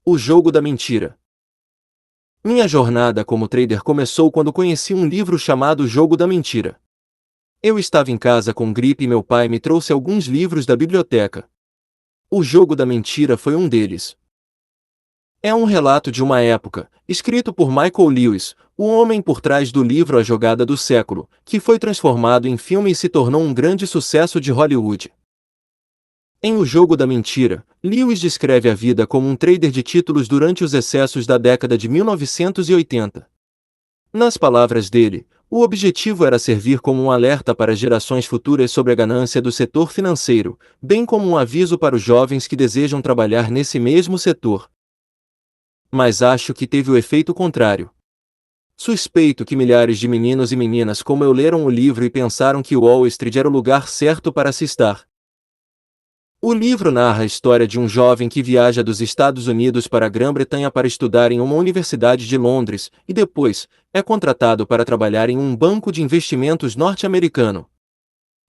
O jogo da mentira. Minha jornada como trader começou quando conheci um livro chamado O Jogo da Mentira. Eu estava em casa com gripe e meu pai me trouxe alguns livros da biblioteca. O Jogo da Mentira foi um deles. É um relato de uma época, escrito por Michael Lewis, o homem por trás do livro A Jogada do Século, que foi transformado em filme e se tornou um grande sucesso de Hollywood. Em O Jogo da Mentira, Lewis descreve a vida como um trader de títulos durante os excessos da década de 1980. Nas palavras dele, o objetivo era servir como um alerta para gerações futuras sobre a ganância do setor financeiro, bem como um aviso para os jovens que desejam trabalhar nesse mesmo setor. Mas acho que teve o efeito contrário. Suspeito que milhares de meninos e meninas como eu leram o livro e pensaram que Wall Street era o lugar certo para se estar. O livro narra a história de um jovem que viaja dos Estados Unidos para a Grã-Bretanha para estudar em uma universidade de Londres, e depois, é contratado para trabalhar em um banco de investimentos norte-americano.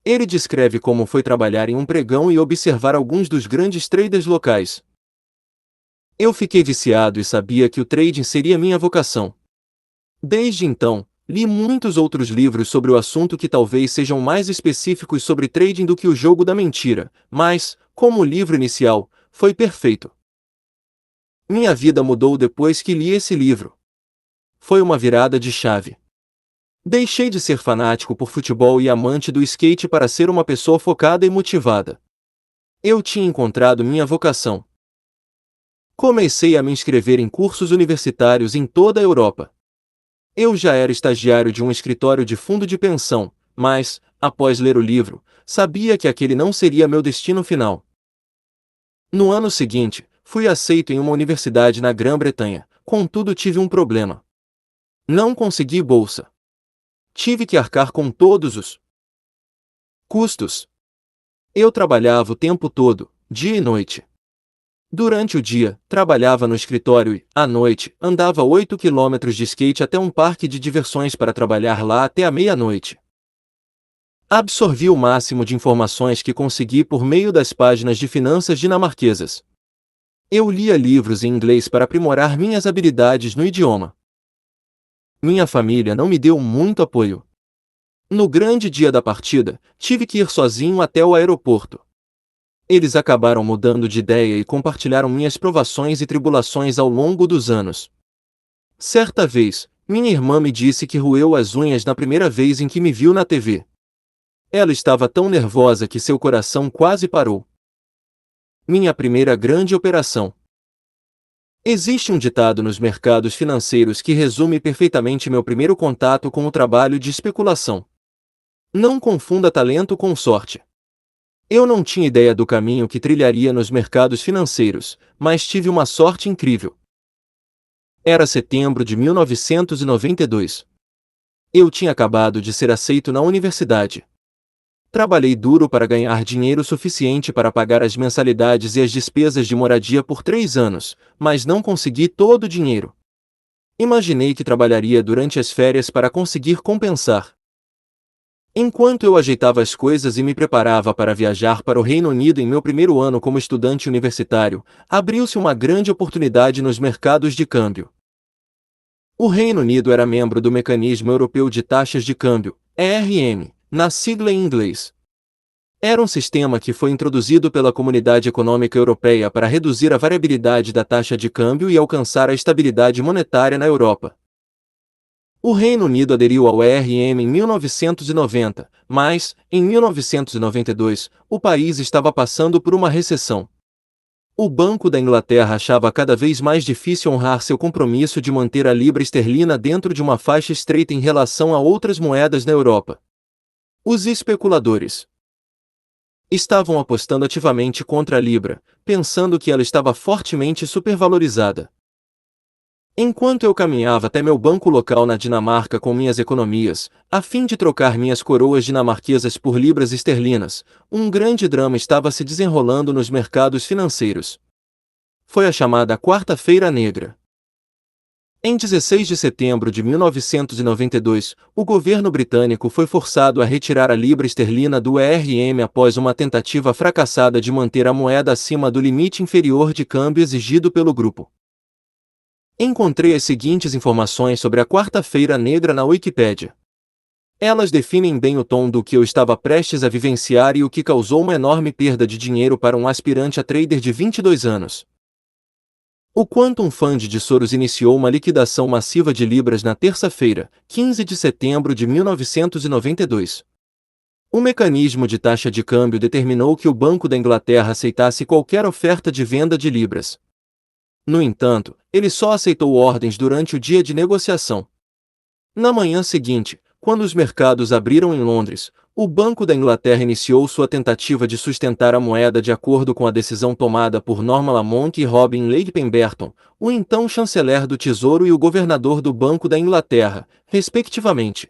Ele descreve como foi trabalhar em um pregão e observar alguns dos grandes traders locais. Eu fiquei viciado e sabia que o trading seria minha vocação. Desde então, li muitos outros livros sobre o assunto que talvez sejam mais específicos sobre trading do que O Jogo da Mentira, mas, como o livro inicial, foi perfeito. Minha vida mudou depois que li esse livro. Foi uma virada de chave. Deixei de ser fanático por futebol e amante do skate para ser uma pessoa focada e motivada. Eu tinha encontrado minha vocação. Comecei a me inscrever em cursos universitários em toda a Europa. Eu já era estagiário de um escritório de fundo de pensão, mas, após ler o livro, sabia que aquele não seria meu destino final. No ano seguinte, fui aceito em uma universidade na Grã-Bretanha, contudo tive um problema. Não consegui bolsa. Tive que arcar com todos os custos. Eu trabalhava o tempo todo, dia e noite. Durante o dia, trabalhava no escritório e, à noite, andava 8 quilômetros de skate até um parque de diversões para trabalhar lá até a meia-noite. Absorvi o máximo de informações que consegui por meio das páginas de finanças dinamarquesas. Eu lia livros em inglês para aprimorar minhas habilidades no idioma. Minha família não me deu muito apoio. No grande dia da partida, tive que ir sozinho até o aeroporto. Eles acabaram mudando de ideia e compartilharam minhas provações e tribulações ao longo dos anos. Certa vez, minha irmã me disse que roeu as unhas na primeira vez em que me viu na TV. Ela estava tão nervosa que seu coração quase parou. Minha primeira grande operação. Existe um ditado nos mercados financeiros que resume perfeitamente meu primeiro contato com o trabalho de especulação. Não confunda talento com sorte. Eu não tinha ideia do caminho que trilharia nos mercados financeiros, mas tive uma sorte incrível. Era setembro de 1992. Eu tinha acabado de ser aceito na universidade. Trabalhei duro para ganhar dinheiro suficiente para pagar as mensalidades e as despesas de moradia por 3 anos, mas não consegui todo o dinheiro. Imaginei que trabalharia durante as férias para conseguir compensar. Enquanto eu ajeitava as coisas e me preparava para viajar para o Reino Unido em meu primeiro ano como estudante universitário, abriu-se uma grande oportunidade nos mercados de câmbio. O Reino Unido era membro do Mecanismo Europeu de Taxas de Câmbio, ERM, na sigla em inglês. Era um sistema que foi introduzido pela Comunidade Econômica Europeia para reduzir a variabilidade da taxa de câmbio e alcançar a estabilidade monetária na Europa. O Reino Unido aderiu ao ERM em 1990, mas, em 1992, o país estava passando por uma recessão. O Banco da Inglaterra achava cada vez mais difícil honrar seu compromisso de manter a libra esterlina dentro de uma faixa estreita em relação a outras moedas na Europa. Os especuladores estavam apostando ativamente contra a libra, pensando que ela estava fortemente supervalorizada. Enquanto eu caminhava até meu banco local na Dinamarca com minhas economias, a fim de trocar minhas coroas dinamarquesas por libras esterlinas, um grande drama estava se desenrolando nos mercados financeiros. Foi a chamada Quarta-feira Negra. Em 16 de setembro de 1992, o governo britânico foi forçado a retirar a libra esterlina do ERM após uma tentativa fracassada de manter a moeda acima do limite inferior de câmbio exigido pelo grupo. Encontrei as seguintes informações sobre a Quarta-feira Negra na Wikipédia. Elas definem bem o tom do que eu estava prestes a vivenciar e o que causou uma enorme perda de dinheiro para um aspirante a trader de 22 anos. O Quantum Fund de Soros iniciou uma liquidação massiva de libras na terça-feira, 15 de setembro de 1992. O mecanismo de taxa de câmbio determinou que o Banco da Inglaterra aceitasse qualquer oferta de venda de libras. No entanto, ele só aceitou ordens durante o dia de negociação. Na manhã seguinte, quando os mercados abriram em Londres, o Banco da Inglaterra iniciou sua tentativa de sustentar a moeda de acordo com a decisão tomada por Norman Lamont e Robin Lake Pemberton, o então chanceler do Tesouro e o governador do Banco da Inglaterra, respectivamente.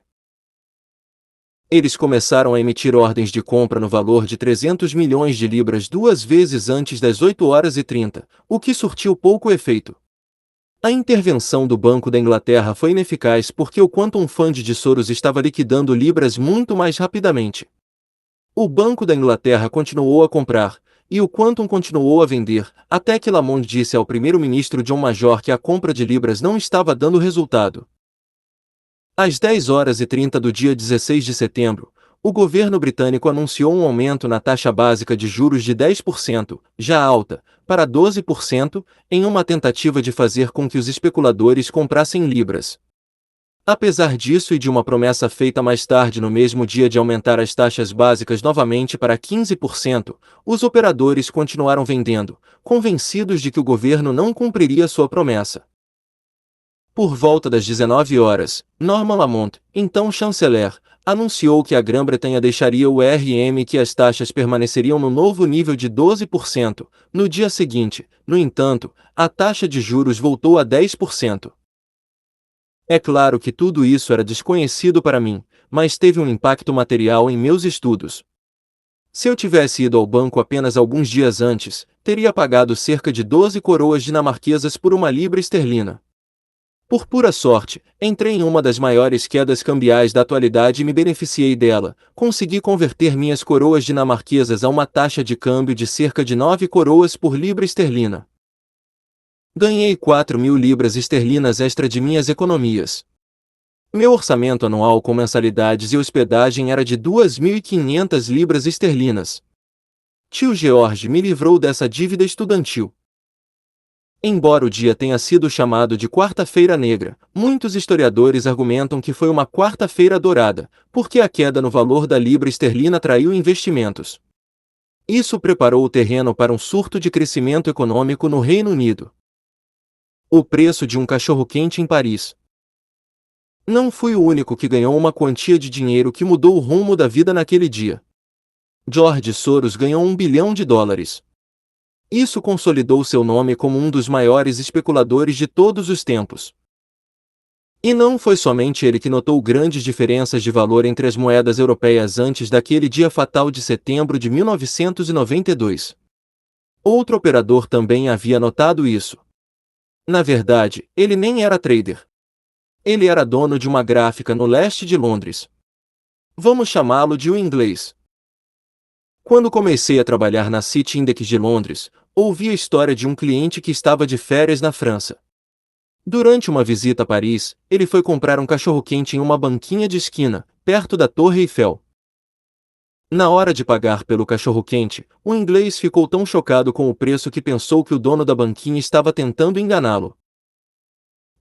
Eles começaram a emitir ordens de compra no valor de 300 milhões de libras 2 vezes antes das 8h30, o que surtiu pouco efeito. A intervenção do Banco da Inglaterra foi ineficaz porque o Quantum Fund de Soros estava liquidando libras muito mais rapidamente. O Banco da Inglaterra continuou a comprar, e o Quantum continuou a vender, até que Lamont disse ao primeiro-ministro John Major que a compra de libras não estava dando resultado. Às 10h30 do dia 16 de setembro, o governo britânico anunciou um aumento na taxa básica de juros de 10%, já alta, para 12%, em uma tentativa de fazer com que os especuladores comprassem libras. Apesar disso e de uma promessa feita mais tarde no mesmo dia de aumentar as taxas básicas novamente para 15%, os operadores continuaram vendendo, convencidos de que o governo não cumpriria sua promessa. Por volta das 19 horas, Norman Lamont, então chanceler, anunciou que a Grã-Bretanha deixaria o RM e que as taxas permaneceriam no novo nível de 12%. No dia seguinte, no entanto, a taxa de juros voltou a 10%. É claro que tudo isso era desconhecido para mim, mas teve um impacto material em meus estudos. Se eu tivesse ido ao banco apenas alguns dias antes, teria pagado cerca de 12 coroas dinamarquesas por uma libra esterlina. Por pura sorte, entrei em uma das maiores quedas cambiais da atualidade e me beneficiei dela. Consegui converter minhas coroas dinamarquesas a uma taxa de câmbio de cerca de 9 coroas por libra esterlina. Ganhei 4.000 libras esterlinas extra de minhas economias. Meu orçamento anual com mensalidades e hospedagem era de 2.500 libras esterlinas. Tio George me livrou dessa dívida estudantil. Embora o dia tenha sido chamado de Quarta-feira Negra, muitos historiadores argumentam que foi uma Quarta-feira Dourada, porque a queda no valor da libra esterlina atraiu investimentos. Isso preparou o terreno para um surto de crescimento econômico no Reino Unido. O preço de um cachorro-quente em Paris. Não fui o único que ganhou uma quantia de dinheiro que mudou o rumo da vida naquele dia. George Soros ganhou $1 bilhão. Isso consolidou seu nome como um dos maiores especuladores de todos os tempos. E não foi somente ele que notou grandes diferenças de valor entre as moedas europeias antes daquele dia fatal de setembro de 1992. Outro operador também havia notado isso. Na verdade, ele nem era trader. Ele era dono de uma gráfica no leste de Londres. Vamos chamá-lo de o inglês. Quando comecei a trabalhar na City Index de Londres, ouvi a história de um cliente que estava de férias na França. Durante uma visita a Paris, ele foi comprar um cachorro-quente em uma banquinha de esquina, perto da Torre Eiffel. Na hora de pagar pelo cachorro-quente, o inglês ficou tão chocado com o preço que pensou que o dono da banquinha estava tentando enganá-lo.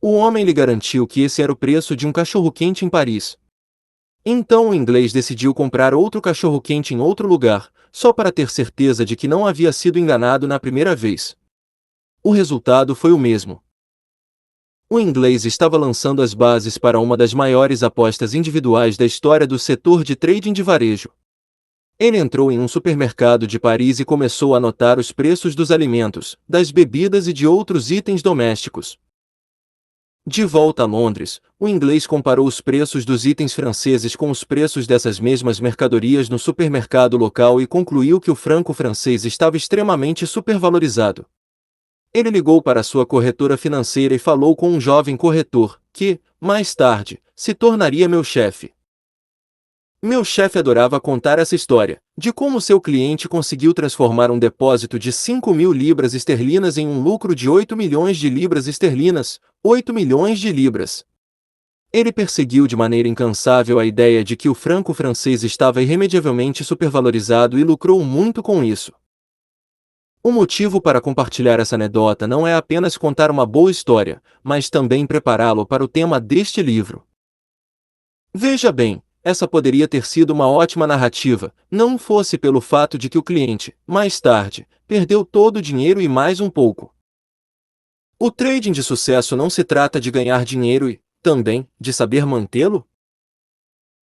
O homem lhe garantiu que esse era o preço de um cachorro-quente em Paris. Então o inglês decidiu comprar outro cachorro-quente em outro lugar, só para ter certeza de que não havia sido enganado na primeira vez. O resultado foi o mesmo. O inglês estava lançando as bases para uma das maiores apostas individuais da história do setor de trading de varejo. Ele entrou em um supermercado de Paris e começou a anotar os preços dos alimentos, das bebidas e de outros itens domésticos. De volta a Londres, o inglês comparou os preços dos itens franceses com os preços dessas mesmas mercadorias no supermercado local e concluiu que o franco francês estava extremamente supervalorizado. Ele ligou para sua corretora financeira e falou com um jovem corretor, que, mais tarde, se tornaria meu chefe. Meu chefe adorava contar essa história, de como seu cliente conseguiu transformar um depósito de 5.000 libras esterlinas em um lucro de 8 milhões de libras esterlinas, 8 milhões de libras. Ele perseguiu de maneira incansável a ideia de que o franco francês estava irremediavelmente supervalorizado e lucrou muito com isso. O motivo para compartilhar essa anedota não é apenas contar uma boa história, mas também prepará-lo para o tema deste livro. Veja bem, essa poderia ter sido uma ótima narrativa, não fosse pelo fato de que o cliente, mais tarde, perdeu todo o dinheiro e mais um pouco. O trading de sucesso não se trata de ganhar dinheiro e, também, de saber mantê-lo?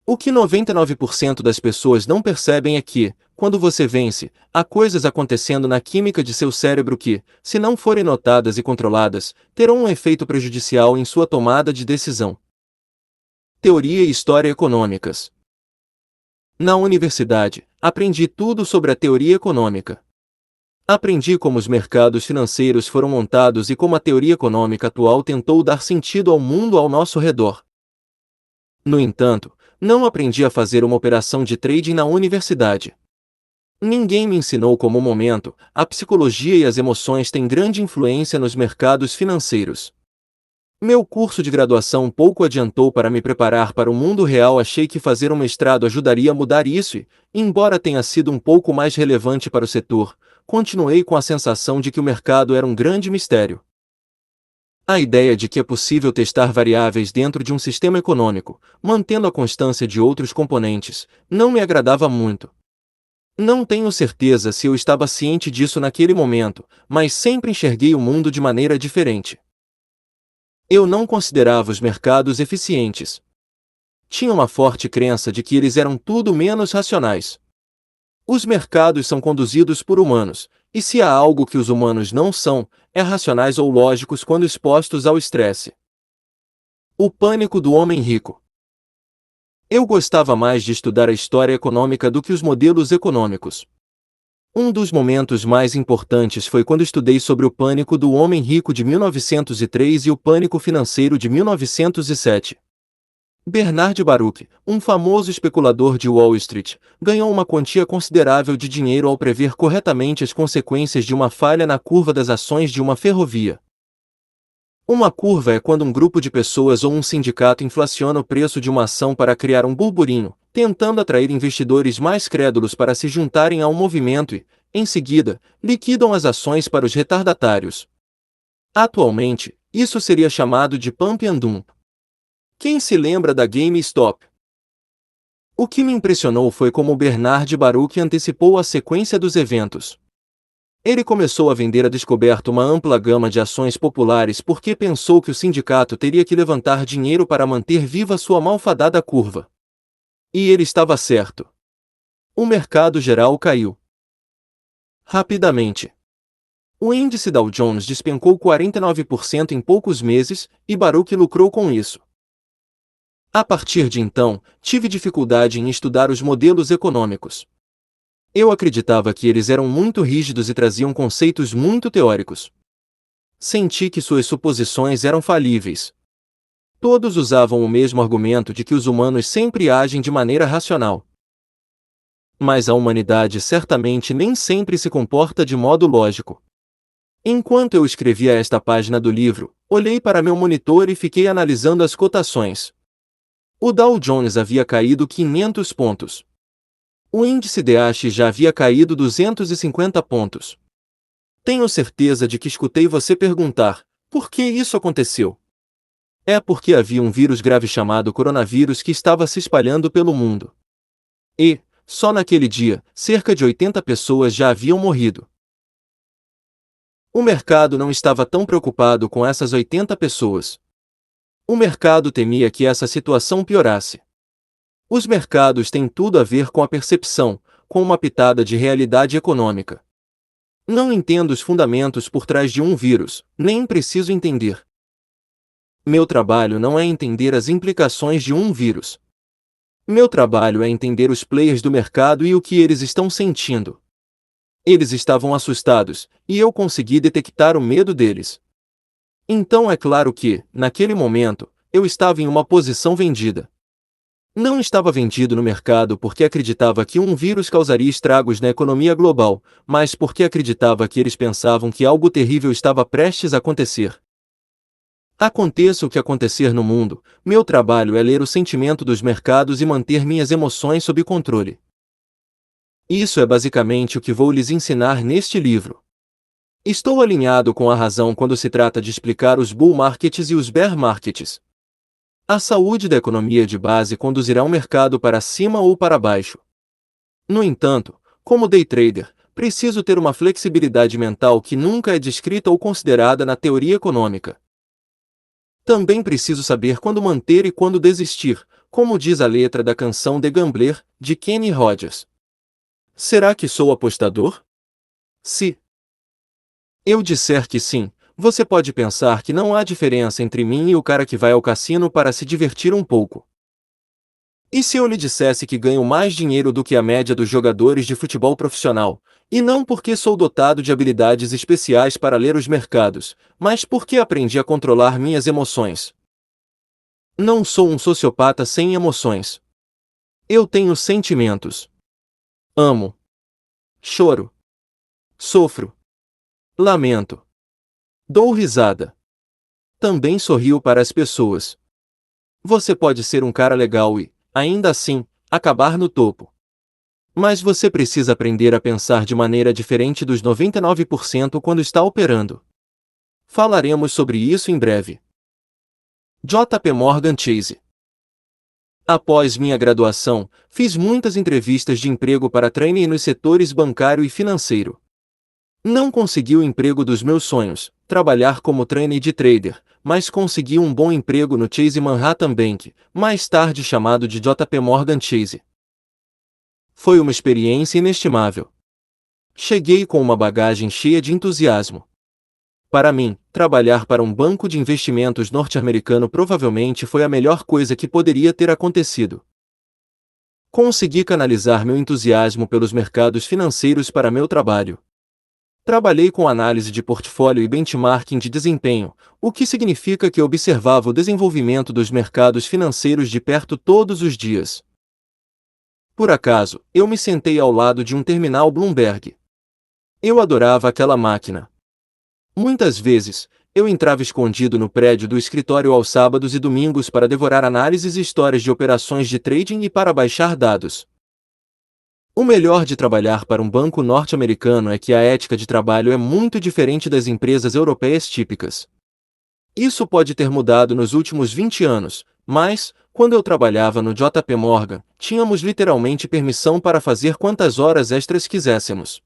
O que 99% das pessoas não percebem é que, quando você vence, há coisas acontecendo na química de seu cérebro que, se não forem notadas e controladas, terão um efeito prejudicial em sua tomada de decisão. Teoria e História Econômicas. Na universidade, aprendi tudo sobre a teoria econômica. Aprendi como os mercados financeiros foram montados e como a teoria econômica atual tentou dar sentido ao mundo ao nosso redor. No entanto, não aprendi a fazer uma operação de trading na universidade. Ninguém me ensinou como o momento, a psicologia e as emoções têm grande influência nos mercados financeiros. Meu curso de graduação pouco adiantou para me preparar para o mundo real. Achei que fazer um mestrado ajudaria a mudar isso e, embora tenha sido um pouco mais relevante para o setor, continuei com a sensação de que o mercado era um grande mistério. A ideia de que é possível testar variáveis dentro de um sistema econômico, mantendo a constância de outros componentes, não me agradava muito. Não tenho certeza se eu estava ciente disso naquele momento, mas sempre enxerguei o mundo de maneira diferente. Eu não considerava os mercados eficientes. Tinha uma forte crença de que eles eram tudo menos racionais. Os mercados são conduzidos por humanos, e se há algo que os humanos não são, é racionais ou lógicos quando expostos ao estresse. O pânico do homem rico. Eu gostava mais de estudar a história econômica do que os modelos econômicos. Um dos momentos mais importantes foi quando estudei sobre o pânico do homem rico de 1903 e o pânico financeiro de 1907. Bernard Baruch, um famoso especulador de Wall Street, ganhou uma quantia considerável de dinheiro ao prever corretamente as consequências de uma falha na curva das ações de uma ferrovia. Uma curva é quando um grupo de pessoas ou um sindicato inflaciona o preço de uma ação para criar um burburinho, tentando atrair investidores mais crédulos para se juntarem ao movimento e, em seguida, liquidam as ações para os retardatários. Atualmente, isso seria chamado de pump and dump. Quem se lembra da GameStop? O que me impressionou foi como Bernard Baruch antecipou a sequência dos eventos. Ele começou a vender a descoberta uma ampla gama de ações populares porque pensou que o sindicato teria que levantar dinheiro para manter viva sua malfadada curva. E ele estava certo. O mercado geral caiu rapidamente. O índice Dow Jones despencou 49% em poucos meses, e Baruch lucrou com isso. A partir de então, tive dificuldade em estudar os modelos econômicos. Eu acreditava que eles eram muito rígidos e traziam conceitos muito teóricos. Senti que suas suposições eram falíveis. Todos usavam o mesmo argumento de que os humanos sempre agem de maneira racional. Mas a humanidade certamente nem sempre se comporta de modo lógico. Enquanto eu escrevia esta página do livro, olhei para meu monitor e fiquei analisando as cotações. O Dow Jones havia caído 500 pontos. O índice DAX já havia caído 250 pontos. Tenho certeza de que escutei você perguntar, por que isso aconteceu? É porque havia um vírus grave chamado coronavírus que estava se espalhando pelo mundo. E, só naquele dia, cerca de 80 pessoas já haviam morrido. O mercado não estava tão preocupado com essas 80 pessoas. O mercado temia que essa situação piorasse. Os mercados têm tudo a ver com a percepção, com uma pitada de realidade econômica. Não entendo os fundamentos por trás de um vírus, nem preciso entender. Meu trabalho não é entender as implicações de um vírus. Meu trabalho é entender os players do mercado e o que eles estão sentindo. Eles estavam assustados, e eu consegui detectar o medo deles. Então é claro que, naquele momento, eu estava em uma posição vendida. Não estava vendido no mercado porque acreditava que um vírus causaria estragos na economia global, mas porque acreditava que eles pensavam que algo terrível estava prestes a acontecer. Aconteça o que acontecer no mundo, meu trabalho é ler o sentimento dos mercados e manter minhas emoções sob controle. Isso é basicamente o que vou lhes ensinar neste livro. Estou alinhado com a razão quando se trata de explicar os bull markets e os bear markets. A saúde da economia de base conduzirá o mercado para cima ou para baixo. No entanto, como day trader, preciso ter uma flexibilidade mental que nunca é descrita ou considerada na teoria econômica. Também preciso saber quando manter e quando desistir, como diz a letra da canção The Gambler, de Kenny Rogers. Será que sou apostador? Se eu disser que sim, você pode pensar que não há diferença entre mim e o cara que vai ao cassino para se divertir um pouco. E se eu lhe dissesse que ganho mais dinheiro do que a média dos jogadores de futebol profissional, e não porque sou dotado de habilidades especiais para ler os mercados, mas porque aprendi a controlar minhas emoções? Não sou um sociopata sem emoções. Eu tenho sentimentos. Amo. Choro. Sofro. Lamento. Dou risada. Também sorrio para as pessoas. Você pode ser um cara legal e, ainda assim, acabar no topo. Mas você precisa aprender a pensar de maneira diferente dos 99% quando está operando. Falaremos sobre isso em breve. JP Morgan Chase. Após minha graduação, fiz muitas entrevistas de emprego para trainee nos setores bancário e financeiro. Não consegui o emprego dos meus sonhos, trabalhar como trainee de trader, mas consegui um bom emprego no Chase Manhattan Bank, mais tarde chamado de JP Morgan Chase. Foi uma experiência inestimável. Cheguei com uma bagagem cheia de entusiasmo. Para mim, trabalhar para um banco de investimentos norte-americano provavelmente foi a melhor coisa que poderia ter acontecido. Consegui canalizar meu entusiasmo pelos mercados financeiros para meu trabalho. Trabalhei com análise de portfólio e benchmarking de desempenho, o que significa que observava o desenvolvimento dos mercados financeiros de perto todos os dias. Por acaso, eu me sentei ao lado de um terminal Bloomberg. Eu adorava aquela máquina. Muitas vezes, eu entrava escondido no prédio do escritório aos sábados e domingos para devorar análises e histórias de operações de trading e para baixar dados. O melhor de trabalhar para um banco norte-americano é que a ética de trabalho é muito diferente das empresas europeias típicas. Isso pode ter mudado nos últimos 20 anos, mas, quando eu trabalhava no JP Morgan, tínhamos literalmente permissão para fazer quantas horas extras quiséssemos.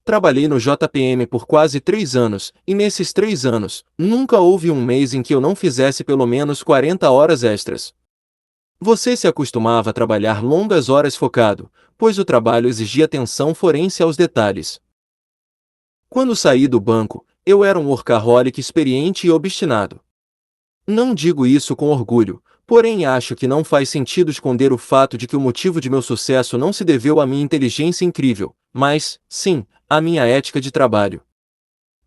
Trabalhei no JPM por quase 3 anos, e nesses 3 anos, nunca houve um mês em que eu não fizesse pelo menos 40 horas extras. Você se acostumava a trabalhar longas horas focado, pois o trabalho exigia atenção forense aos detalhes. Quando saí do banco, eu era um workaholic experiente e obstinado. Não digo isso com orgulho, porém acho que não faz sentido esconder o fato de que o motivo de meu sucesso não se deveu à minha inteligência incrível, mas, sim, à minha ética de trabalho.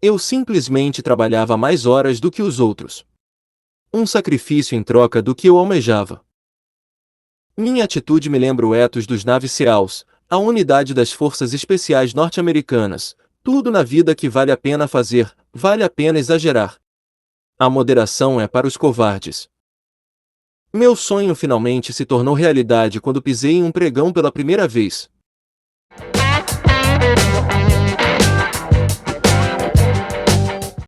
Eu simplesmente trabalhava mais horas do que os outros. Um sacrifício em troca do que eu almejava. Minha atitude me lembra o ethos dos Navy SEALs, a unidade das forças especiais norte-americanas. Tudo na vida que vale a pena fazer, vale a pena exagerar. A moderação é para os covardes. Meu sonho finalmente se tornou realidade quando pisei em um pregão pela primeira vez.